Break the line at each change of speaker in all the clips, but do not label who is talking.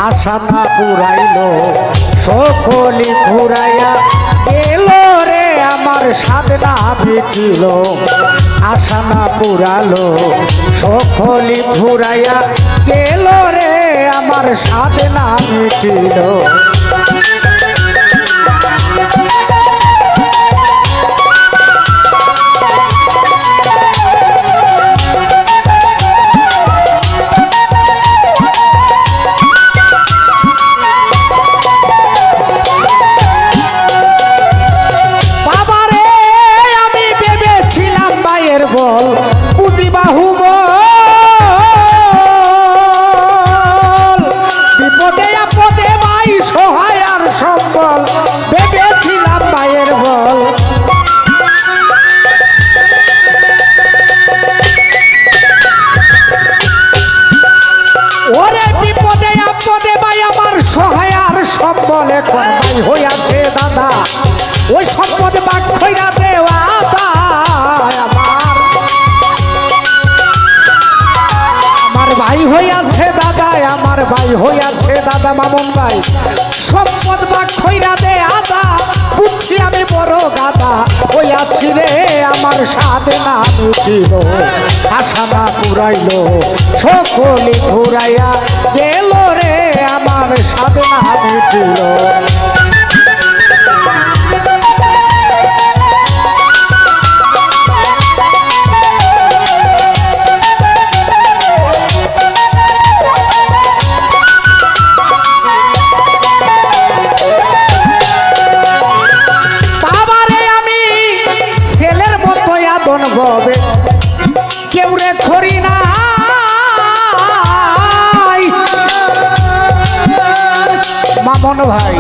আশা না পুরাইলো সকলি ঘুরাইয়া গেল রে আমার সাধনা মিটিল আশা না পুরালো সকলি ঘুরাইয়া গেল রে আমার সাধনা মিটিল বল পুঁজি বাহুবল বিপদে আপদে ভাই সহায় আর সম্বল ভেবেছিলাম ভাইয়ের বল ওরে বিপদে আপদে ভাই আমার সহায় আর সম্বল এখন ভাই হইয়াছে দাদা ওই সম্পদ বাক কইরা দেওয়া ভাই হইয়াছে দাদা আমার ভাই হইয়াছে দাদা মামুন ভাই সম্পদ বাক কইরা দে আদা বুঝছি আমি বড় গাদা হইয়াছি রে আমার সাধনা মিটিল আশা না পুরাইলো সকলি ঘুরাইয়া গেল রে আমার সাধনা মিটিল কেউ রে খরি না মামন ভাই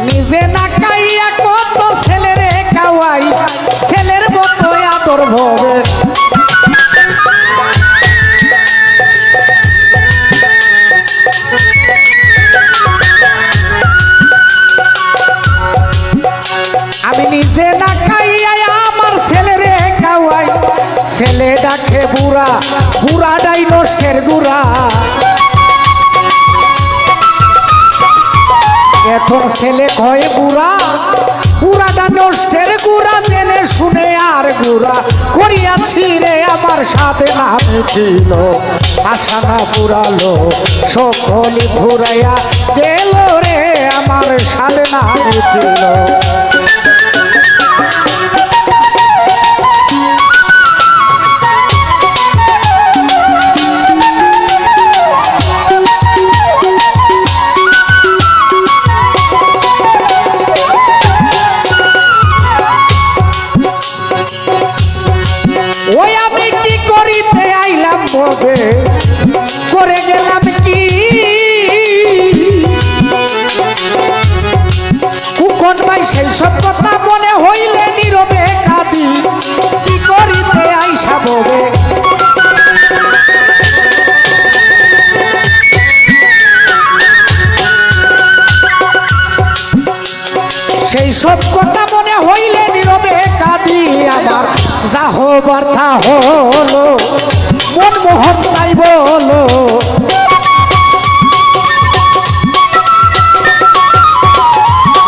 নিজে না খাইয়া কত ছেলেরে খাওয়াই ছেলের মতো আদর ভবে আমি নিজে না খাইয়া আমার ছেলেরে খাওয়াই ছেলে ডাকে বুড়া বুড়া ডাই নষ্টের গুড়া এখন ছেলে কয় বুড়া বুড়াটা নষ্টের গুড়া জেনে শুনে আর গুড়া করিয়াছি রে আমার সাথে না মিটিল আশা না পুরালো সকলি ঘুরাইয়া গেল রে আমার সাথে না মিটিল ওই আমি কি করিতে আইলাম ববে করে গেলাম কি কুকন ভাই সেই সব কথা মনে হইলে নীরবে কাঁদি কি করিতে আইসা ববে সেই সব কথা মনে হইলে নীরবে কাঁদি আমার যা হবার তা হলো মনমোহন তাই বলো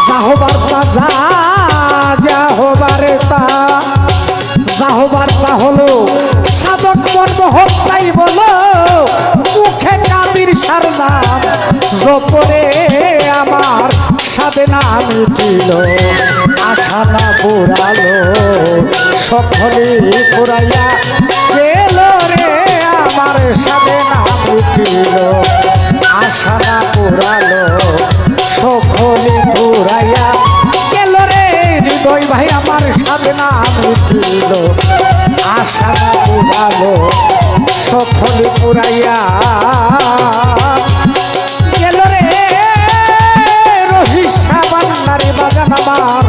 যা হবার তা যা হবার তা হলো সাধক মনমোহন তাই বলো মুখে কাদির সারনাম জপরে আমার সাধনা মিটিল আশা না পুরালো সকলে পুরাইয়া গেল রে আমার সাধনা মিটিল আশা না পুরালো সকলে পুরাইয়া গেল রে হৃদয় ভাই আমার সাধনা মিটিল আশা না পুরালো সকলে পুরাইয়া গেল রে বান্নারে বাগান আমার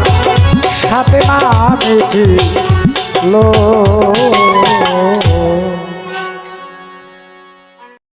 সাথে না মিটিল